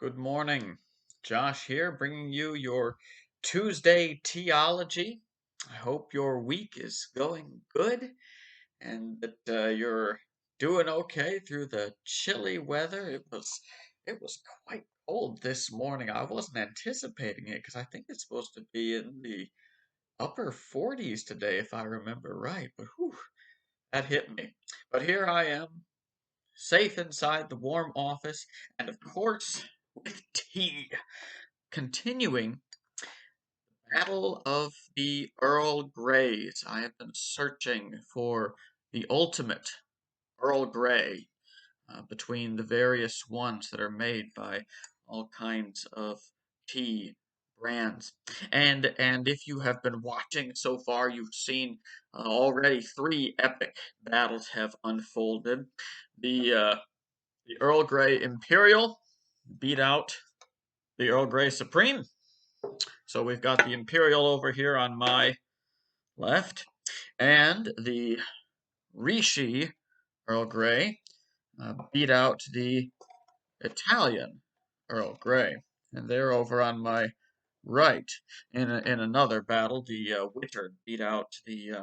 Good morning. Josh here, bringing you your Tuesday Tea-ology. I hope your week is going good and that you're doing okay through the chilly weather. It was quite cold this morning. I wasn't anticipating it because I think it's supposed to be in the upper 40s today, if I remember right. But whew, that hit me. But here I am, safe inside the warm office, and of course, with tea. Continuing Battle of the Earl Greys. I have been searching for the ultimate Earl Grey between the various ones that are made by all kinds of tea brands. And if you have been watching so far, you've seen already three epic battles have unfolded. The Earl Grey Imperial beat out the Earl Grey Supreme. So we've got the Imperial over here on my left, and the Rishi Earl Grey beat out the Italian Earl Grey, and they're over on my right. In another battle, the Wittard beat out the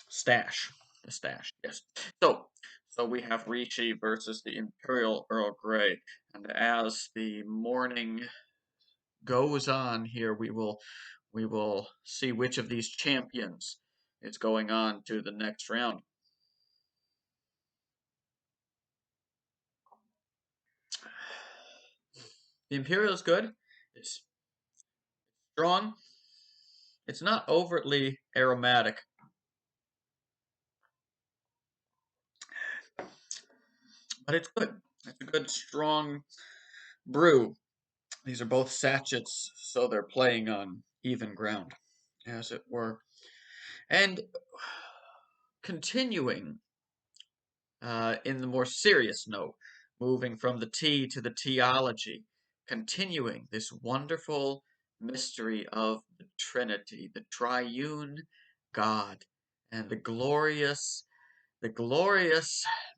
Stash. The Stash, yes. So we have Rishi versus the Imperial Earl Grey, and as the morning goes on here, we will see which of these champions is going on to the next round. The Imperial is good. It's strong. It's not overtly aromatic, but it's good. It's a good, strong brew. These are both sachets, so they're playing on even ground, as it were. And continuing in the more serious note, moving from the tea to the tea-ology, continuing this wonderful mystery of the Trinity, the triune God, and the glorious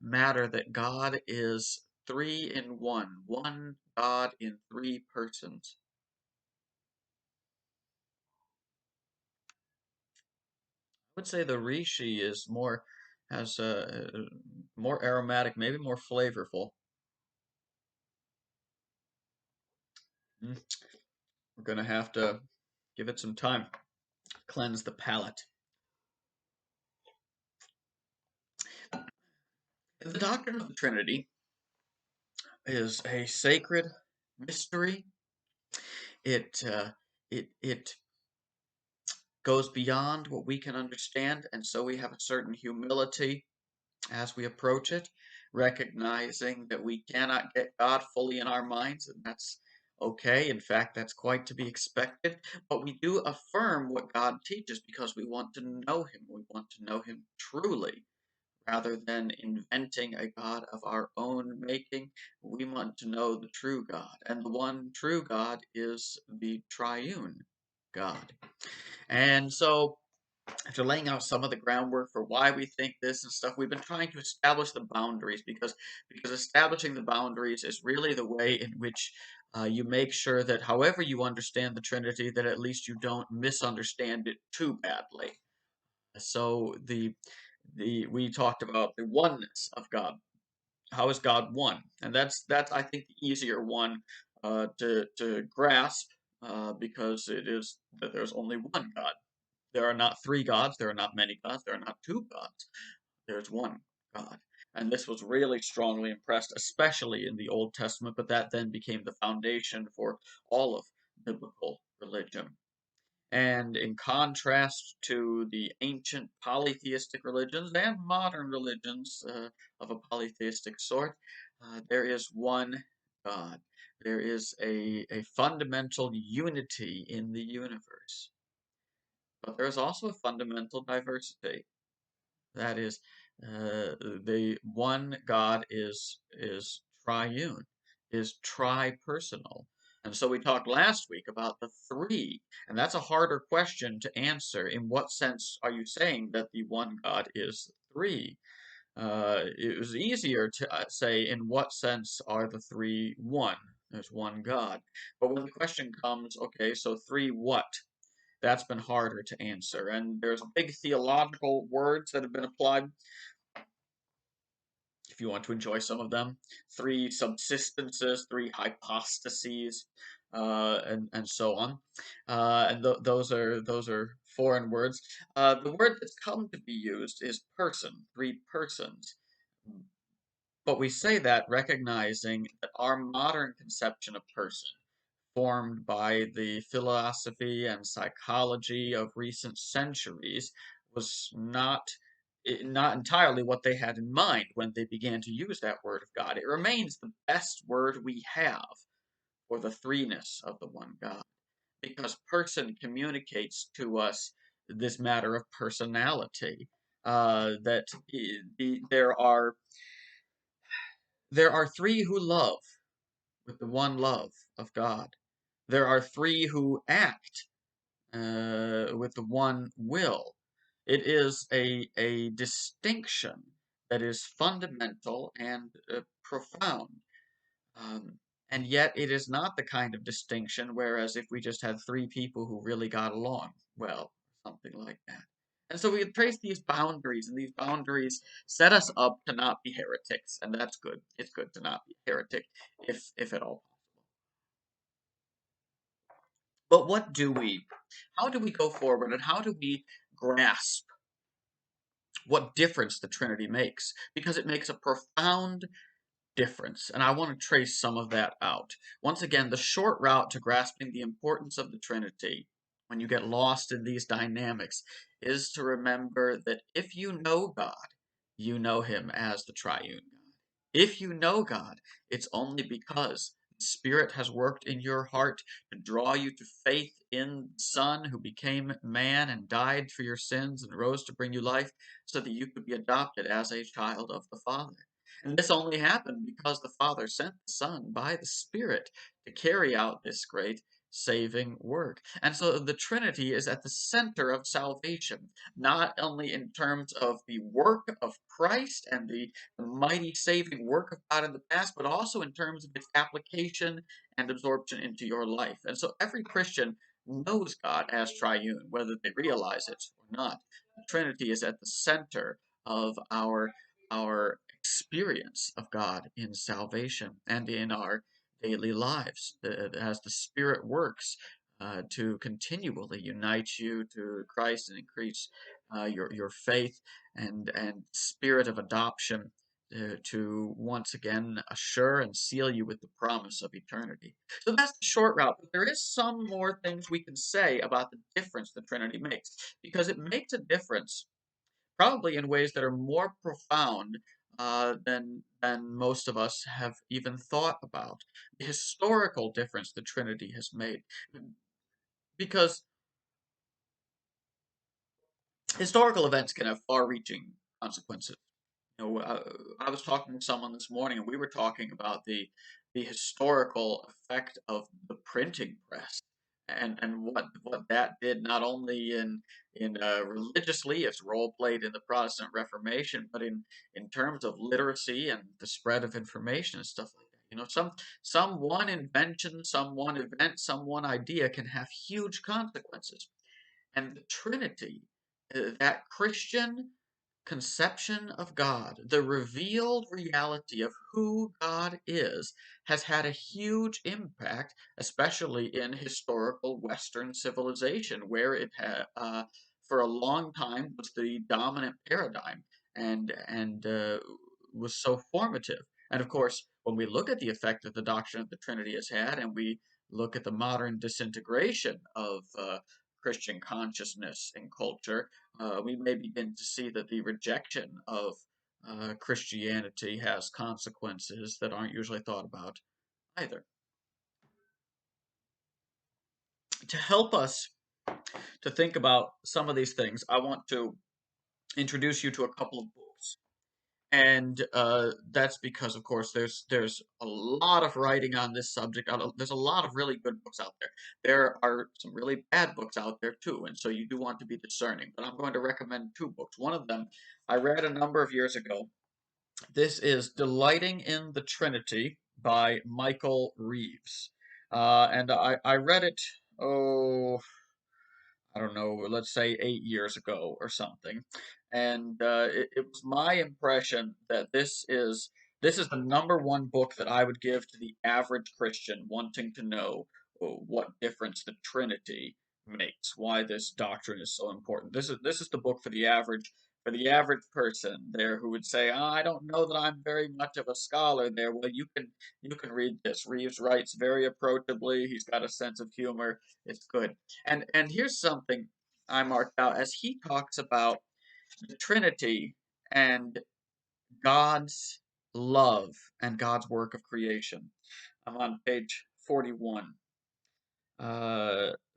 matter that God is three in one God in three persons. I would say the Rishi is has more aromatic, maybe more flavorful. Mm, We're gonna have to give it some time, cleanse the palate. The doctrine of the Trinity is a sacred mystery. It it goes beyond what we can understand, and so we have a certain humility as we approach it, recognizing that we cannot get God fully in our minds, and that's okay. In fact, that's quite to be expected. But we do affirm what God teaches because we want to know Him. We want to know Him truly. Rather than inventing a God of our own making, we want to know the true God. And the one true God is the triune God. And so, after laying out some of the groundwork for why we think this and stuff, we've been trying to establish the boundaries because establishing the boundaries is really the way in which you make sure that however you understand the Trinity, that at least you don't misunderstand it too badly. So the we talked about the oneness of God. How is God one? And that's I think the easier one to grasp because it is that there's only one God. There are not three gods. There are not many gods. There are not two gods. There's one God. And this was really strongly impressed, especially in the Old Testament, but that then became the foundation for all of biblical religion. And in contrast to the ancient polytheistic religions and modern religions of a polytheistic sort, there is one God. There is a fundamental unity in the universe. But there's also a fundamental diversity. That is, the one God is triune, is tri-personal. And so we talked last week about the three, and that's a harder question to answer. In what sense are you saying that the one God is three? It was easier to say, in what sense are the three one? There's one God. But when the question comes, okay, so three what? That's been harder to answer. And there's big theological words that have been applied, if you want to enjoy some of them. Three subsistences, three hypostases, and so on. And those are foreign words. The word that's come to be used is person, three persons. But we say that recognizing that our modern conception of person, formed by the philosophy and psychology of recent centuries, was not entirely what they had in mind when they began to use that word of God. It remains the best word we have for the threeness of the one God, because person communicates to us this matter of personality. That there are three who love with the one love of God. There are three who act with the one will. It is a distinction that is fundamental and profound. Um, and yet, it is not the kind of distinction, whereas if we just had three people who really got along well, something like that. And so we trace these boundaries, and these boundaries set us up to not be heretics, and that's good. It's good to not be a heretic, if at all. But how do we go forward, and how do we grasp what difference the Trinity makes? Because it makes a profound difference, and I want to trace some of that out. Once again, the short route to grasping the importance of the Trinity, when you get lost in these dynamics, is to remember that if you know God, you know Him as the triune God. If you know God, it's only because the Spirit has worked in your heart to draw you to faith in the Son who became man and died for your sins and rose to bring you life so that you could be adopted as a child of the Father. And this only happened because the Father sent the Son by the Spirit to carry out this great saving work. And so the Trinity is at the center of salvation, not only in terms of the work of Christ and the mighty saving work of God in the past, but also in terms of its application and absorption into your life. And so every Christian knows God as triune, whether they realize it or not. The Trinity is at the center of our experience of God in salvation and in our daily lives, as the Spirit works to continually unite you to Christ and increase your faith and spirit of adoption to once again assure and seal you with the promise of eternity. So that's the short route, but there is some more things we can say about the difference the Trinity makes, because it makes a difference probably in ways that are more profound than most of us have even thought about. The historical difference the Trinity has made, because historical events can have far-reaching consequences. I was talking to someone this morning, and we were talking about the historical effect of the printing press, and what that did not only in religiously, its role played in the Protestant Reformation, but in terms of literacy and the spread of information and stuff like that. Some one invention, some one event, some one idea can have huge consequences. And the Trinity, that Christian conception of God, the revealed reality of who God is, has had a huge impact, especially in historical Western civilization, where for a long time, was the dominant paradigm and was so formative. And of course, when we look at the effect that the doctrine of the Trinity has had, and we look at the modern disintegration of Christian consciousness and culture, we may begin to see that the rejection of Christianity has consequences that aren't usually thought about either. To help us to think about some of these things, I want to introduce you to a couple of books. And that's because, of course, there's a lot of writing on this subject. There's a lot of really good books out there. There are some really bad books out there too, and so you do want to be discerning. But I'm going to recommend two books. One of them I read a number of years ago. This is Delighting in the Trinity by Michael Reeves. And I read it, oh, I don't know, let's say 8 years ago or something. And it was my impression that this is the number one book that I would give to the average Christian wanting to know what difference the Trinity makes, why this doctrine is so important. This is the book for the average person there who would say, "Ah, I don't know that I'm very much of a scholar there." Well, you can read this. Reeves writes very approachably. He's got a sense of humor. It's good. And here's something I marked out as he talks about the Trinity and God's love and God's work of creation. I'm on page 41.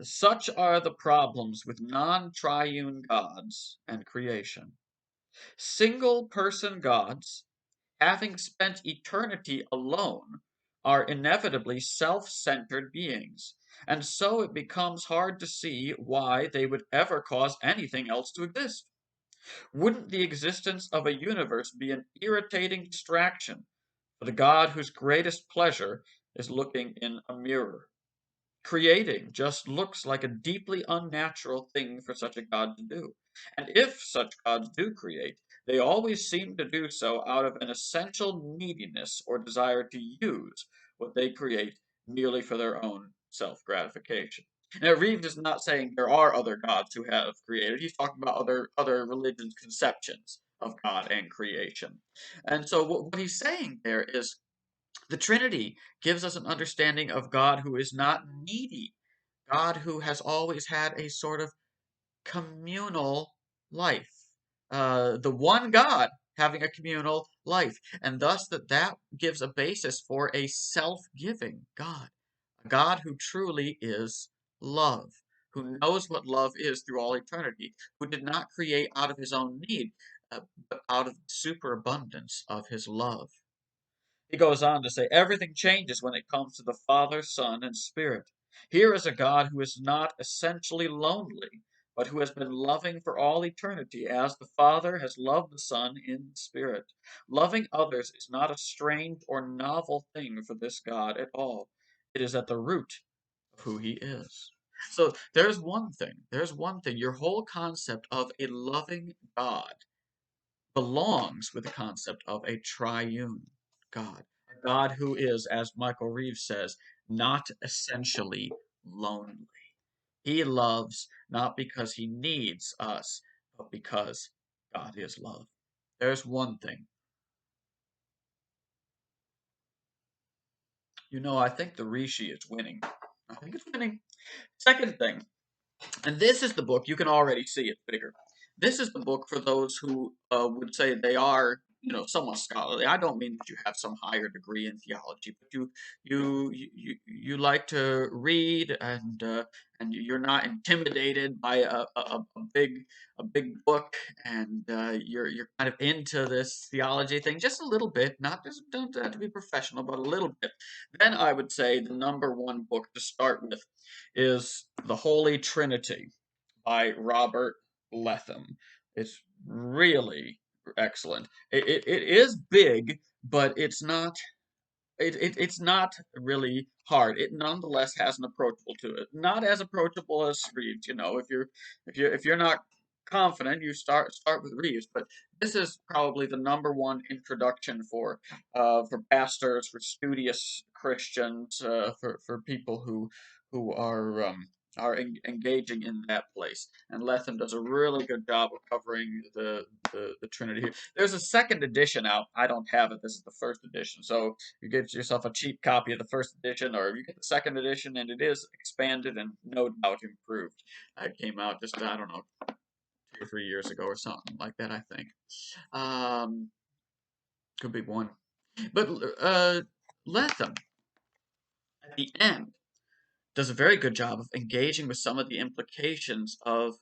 Such are the problems with non-triune gods and creation. Single person gods, having spent eternity alone, are inevitably self-centered beings, and so it becomes hard to see why they would ever cause anything else to exist. Wouldn't the existence of a universe be an irritating distraction for the God whose greatest pleasure is looking in a mirror? Creating just looks like a deeply unnatural thing for such a God to do. And if such gods do create, they always seem to do so out of an essential neediness or desire to use what they create merely for their own self gratification. Now, Reeves is not saying there are other gods who have created. He's talking about other religions' conceptions of God and creation. And so, what he's saying there is the Trinity gives us an understanding of God who is not needy, God who has always had a sort of communal life. The one God having a communal life, and thus that gives a basis for a self-giving God, a God who truly is love, who knows what love is through all eternity, who did not create out of his own need, but out of the superabundance of his love. He goes on to say, everything changes when it comes to the Father, Son, and Spirit. Here is a God who is not essentially lonely, but who has been loving for all eternity, as the Father has loved the Son in the Spirit. Loving others is not a strange or novel thing for this God at all. It is at the root of who he is. So there's one thing. Your whole concept of a loving God belongs with the concept of a triune God. A God who is, as Michael Reeves says, not essentially lonely. He loves not because he needs us, but because God is love. There's one thing. I think the Rishi is winning. I think it's winning. Second thing, and this is the book, you can already see it's bigger. This is the book for those who would say they are, somewhat scholarly. I don't mean that you have some higher degree in theology, but you like to read and you're not intimidated by a big book, and you're kind of into this theology thing just a little bit, not just don't have to be professional, but a little bit. Then I would say the number one book to start with is The Holy Trinity by Robert Letham. It's really excellent. It is big, but it's not really hard. It nonetheless has an approachable to it. Not as approachable as Reeves. If you're not confident, you start with Reeves. But this is probably the number one introduction for pastors, for studious Christians, for people who are engaging in that place. And Lethem does a really good job of covering the Trinity here. There's a second edition out. I don't have it. This is the first edition. So you get yourself a cheap copy of the first edition, or you get the second edition, and it is expanded and no doubt improved. It came out just, I don't know, 2 or 3 years ago or something like that, I think. Um, could be one. But Lethem, at the end, does a very good job of engaging with some of the implications of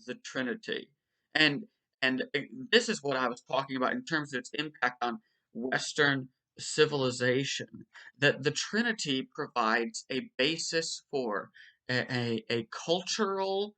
the Trinity. And and this is what I was talking about in terms of its impact on Western civilization. That the Trinity provides a basis for a cultural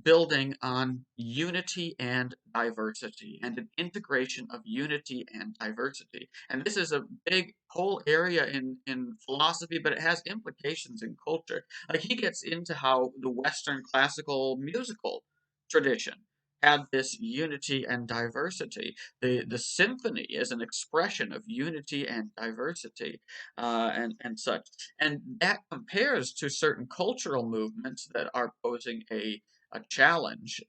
building on unity and diversity, and an integration of unity and diversity. And this is a big whole area in philosophy, but it has implications in culture. Like he gets into how the Western classical musical tradition had this unity and diversity. The symphony is an expression of unity and diversity, and such. And that compares to certain cultural movements that are posing a challenge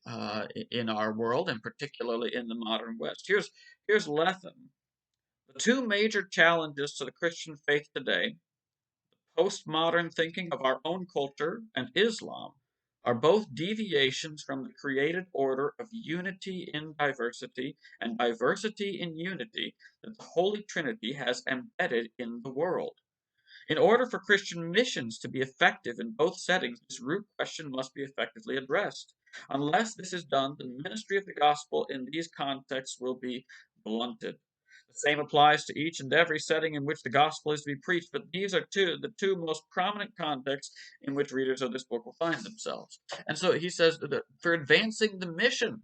in our world, and particularly in the modern West. Here's Lethem. The two major challenges to the Christian faith today, postmodern thinking of our own culture and Islam, are both deviations from the created order of unity in diversity and diversity in unity that the Holy Trinity has embedded in the world. In order for Christian missions to be effective in both settings, this root question must be effectively addressed. Unless this is done, the ministry of the gospel in these contexts will be blunted. The same applies to each and every setting in which the gospel is to be preached, but these are the two most prominent contexts in which readers of this book will find themselves. And so he says that for advancing the mission,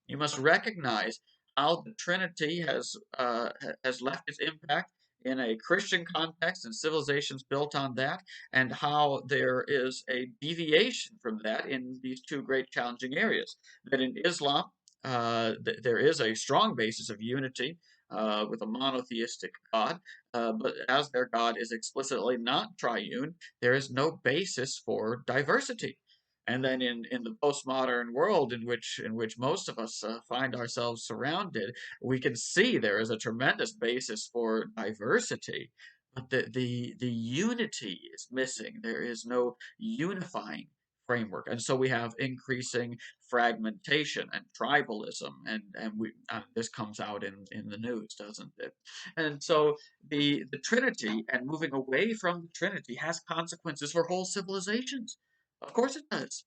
you must recognize how the Trinity has left its impact in a Christian context and civilizations built on that, and how there is a deviation from that in these two great challenging areas. That in Islam, there is a strong basis of unity with a monotheistic God, but as their God is explicitly not triune, there is no basis for diversity. And then in the postmodern world in which most of us find ourselves surrounded, we can see there is a tremendous basis for diversity, but the unity is missing. There is no unifying framework, and so we have increasing fragmentation and tribalism, and we this comes out in the news, doesn't it? And so the Trinity and moving away from the Trinity has consequences for whole civilizations. Of course it does.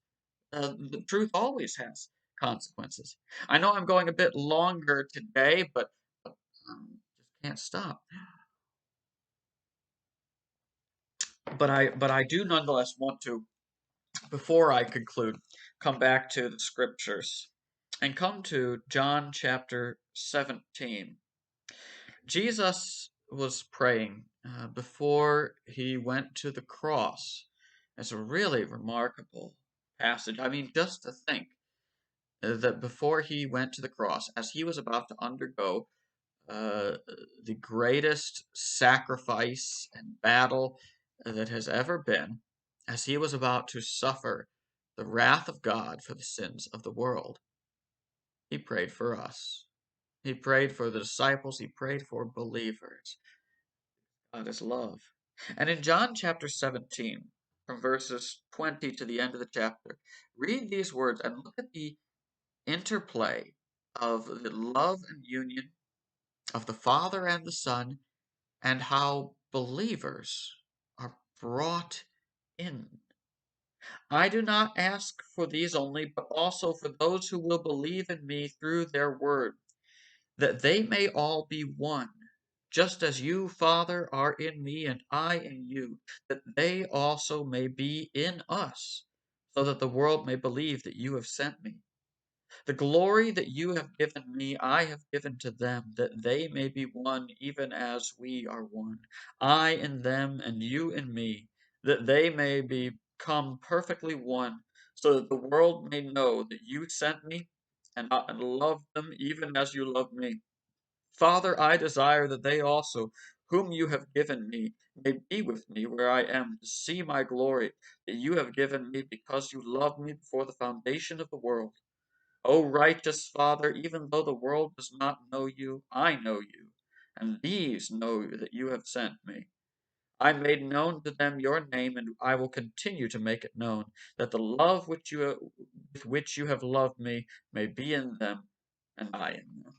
The truth always has consequences. I know I'm going a bit longer today, but just can't stop. But I do nonetheless want to, before I conclude, come back to the scriptures and come to John chapter 17. Jesus was praying before he went to the cross. It's a really remarkable passage. I mean, just to think that before he went to the cross, as he was about to undergo uh, the greatest sacrifice and battle that has ever been, as he was about to suffer the wrath of God for the sins of the world, he prayed for us. He prayed for the disciples. He prayed for believers. God is love. And in John chapter 17, from verses 20 to the end of the chapter, read these words and look at the interplay of the love and union of the Father and the Son, and how believers are brought in. I do not ask for these only, but also for those who will believe in me through their word, that they may all be one, just as you, Father, are in me and I in you, that they also may be in us, so that the world may believe that you have sent me. The glory that you have given me, I have given to them, that they may be one, even as we are one. I in them, and you in me, that they may become perfectly one, so that the world may know that you sent me, and I love them even as you love me. Father, I desire that they also, whom you have given me, may be with me where I am, to see my glory that you have given me, because you loved me before the foundation of the world. O righteous Father, even though the world does not know you, I know you, and these know that you have sent me. I made known to them your name, and I will continue to make it known, that the love with which you have loved me may be in them, and I in them.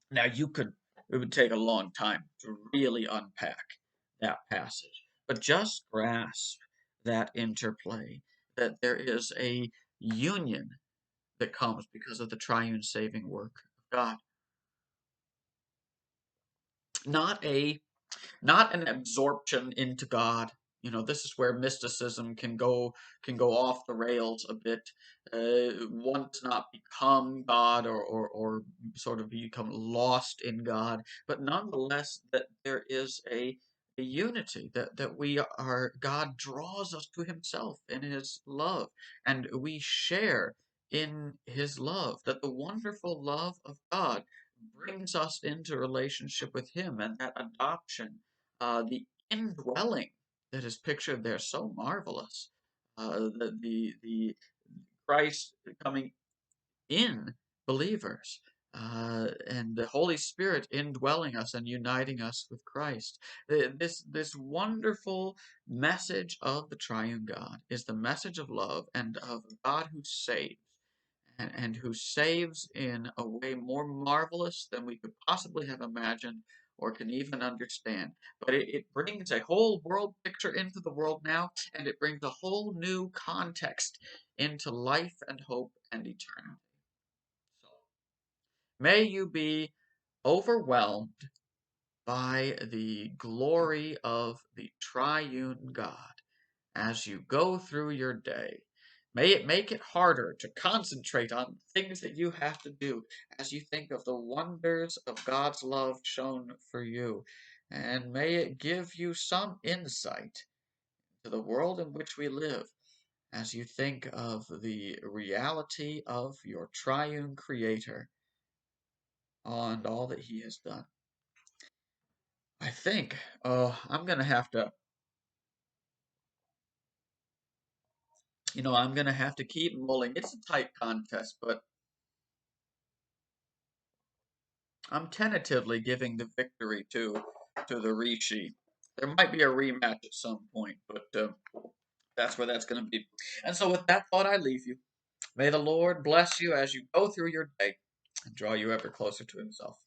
Now it would take a long time to really unpack that passage, but just grasp that interplay, that there is a union that comes because of the triune saving work of God. Not a not an absorption into God, this is where mysticism can go off the rails a bit. One does not become God, or sort of become lost in God, but nonetheless that there is a unity, that we are, God draws us to Himself in His love, and we share in His love. That the wonderful love of God brings us into relationship with Him, and that adoption, the indwelling that is pictured there, so marvelous. The Christ coming in believers, and the Holy Spirit indwelling us and uniting us with Christ. This wonderful message of the Triune God is the message of love and of God who saves, and who saves in a way more marvelous than we could possibly have imagined or can even understand. But it brings a whole world picture into the world now, and it brings a whole new context into life and hope and eternity. So may you be overwhelmed by the glory of the triune God as you go through your day. May it make it harder to concentrate on things that you have to do as you think of the wonders of God's love shown for you. And may it give you some insight to the world in which we live as you think of the reality of your triune Creator and all that He has done. I think, I'm going to have to, I'm going to have to keep mulling. It's a tight contest, but I'm tentatively giving the victory to the Rishi. There might be a rematch at some point, but that's where that's going to be. And so, with that thought, I leave you. May the Lord bless you as you go through your day and draw you ever closer to Himself.